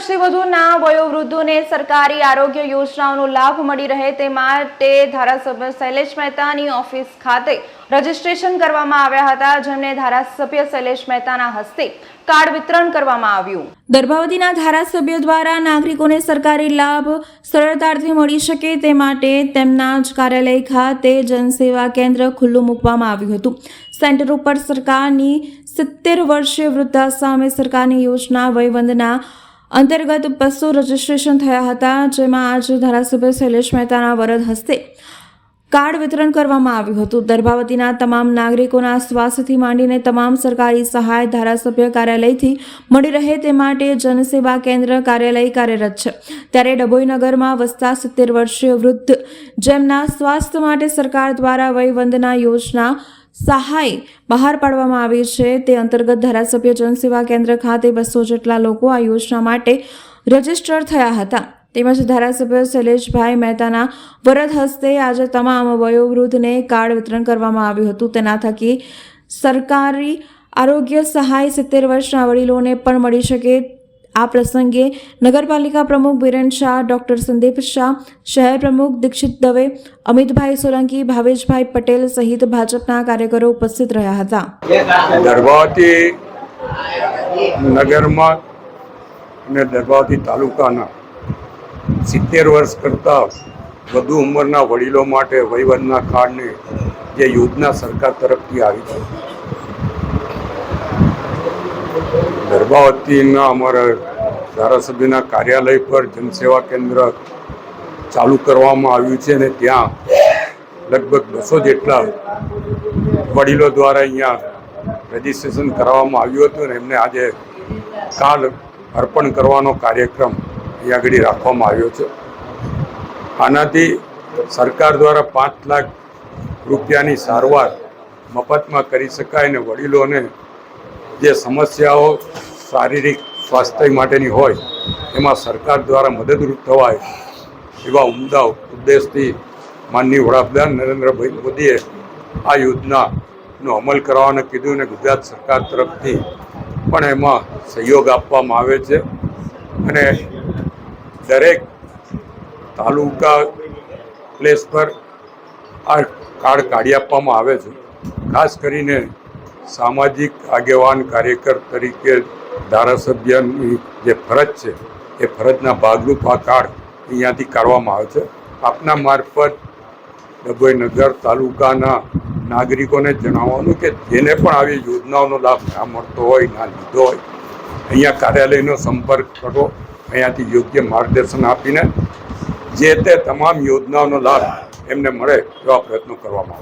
વર્ષથી વધુના વયોવૃદ્ધોને સરકારી આરોગ્ય યોજનાઓનો લાભ મળી રહે તે માટે ધારાસભ્ય શૈલેષ મહેતાની ઓફિસ ખાતે રજીસ્ટ્રેશન કરવામાં આવ્યા હતા, જેમને ધારાસભ્ય શૈલેષ મહેતાના હસ્તે કાર્ડ વિતરણ કરવામાં આવ્યું। દર્ભાવતીના ધારાસભ્ય દ્વારા નાગરિકોને સરકારી લાભ સરળતાથી મળી શકે તે માટે તેમના જ કાર્યાલય ખાતે જનસેવા કેન્દ્ર ખુલ્લું મૂકવામાં આવ્યું હતું। સેન્ટર ઉપર સરકારની 70 વર્ષીય વૃદ્ધા સામે સરકારની યોજના વયવંદના અંતર્ગત 200 રજીસ્ટ્રેશન થયા હતા, જેમાં આજે ધારાસભ્ય શૈલેષ મહેતાના વરદ હસ્તે કાર્ડ વિતરણ કરવામાં આવ્યું હતું। દર્ભાવતીના તમામ નાગરિકોના સ્વાસ્થ્યથી માંડીને તમામ સરકારી સહાય ધારાસભ્ય કાર્યાલયથી મળી રહે તે માટે જનસેવા કેન્દ્ર કાર્યાલય કાર્યરત છે। ત્યારે ડભોઈ નગરમાં વસતા 70 વર્ષીય વૃદ્ધ જેમના સ્વાસ્થ્ય માટે સરકાર દ્વારા વયવંદના યોજના સહાય બહાર પાડવામાં આવી છે, તે અંતર્ગત ધારાસભ્ય જનસેવા કેન્દ્ર ખાતે 200 જેટલા લોકો આ યોજના માટે રજીસ્ટર થયા હતા। તેમજ ધારાસભ્ય શૈલેષભાઈ મહેતાના વરદ હસ્તે આજે તમામ વયોવૃદ્ધને કાર્ડ વિતરણ કરવામાં આવ્યું હતું। તેના થકી સરકારી આરોગ્ય સહાય 70 વર્ષના વડીલોને પણ મળી શકે। આ પ્રસંગે નગરપાલિકા પ્રમુખ બિરેન શાહ, ડોક્ટર સંદીપ શાહ, શહેર પ્રમુખ દીક્ષિત દવે, અમિતભાઈ સોલંકી, ભાવેશભાઈ પટેલ સહિત ભાજપના કાર્યકરો ઉપસ્થિત રહ્યા હતા। દર્ભાવતી નગરમાં અને દર્ભાવતી તાલુકાના 70 વર્ષ કરતાં વધુ ઉંમરના વડીલો માટે વયવંદના કાર્ડની જે યોજના સરકાર તરફથી આવી છે, દર્ભાવતીના અમારા ધારાસભ્યના કાર્યાલય પર જનસેવા કેન્દ્ર ચાલુ કરવામાં આવ્યું છે અને ત્યાં લગભગ 200 જેટલા વડીલો દ્વારા અહીંયા રજીસ્ટ્રેશન કરાવવામાં આવ્યું હતું અને એમને આજે કાર્ડ અર્પણ કરવાનો કાર્યક્રમ અહીંયા આગળ રાખવામાં આવ્યો છે। આનાથી સરકાર દ્વારા 5 લાખ રૂપિયાની સારવાર મફતમાં કરી શકાય અને વડીલોને જે સમસ્યાઓ શારીરિક સ્વાસ્થ્ય માટેની હોય એમાં સરકાર દ્વારા મદદરૂપ થવાય એવા ઉમદા ઉદ્દેશથી માનનીય વડાપ્રધાન નરેન્દ્રભાઈ મોદીએ આ યોજનાનો અમલ કરવાનું કીધું અને ગુજરાત સરકાર તરફથી પણ એમાં સહયોગ આપવામાં આવે છે અને દરેક તાલુકા પ્લેસ પર આ કાર્ડ કાઢી આપવામાં આવે છે। ખાસ કરીને સામાજિક આગેવાન કાર્યકર તરીકે ધારાસભ્યની જે ફરજ છે એ ફરજના ભાગરૂપ આ કાર્ડ અહીંયાથી કાઢવામાં આવે છે। આપના મારફત ડભોઈ નગર તાલુકાના નાગરિકોને જણાવવાનું કે જેને પણ આવી યોજનાઓનો લાભ ના મળતો હોય, ના લીધો હોય, અહીંયા કાર્યાલયનો સંપર્ક કરો। અહીંયાથી યોગ્ય માર્ગદર્શન આપીને જે તે તમામ યોજનાઓનો લાભ એમને મળે એવા પ્રયત્નો કરવામાં આવે।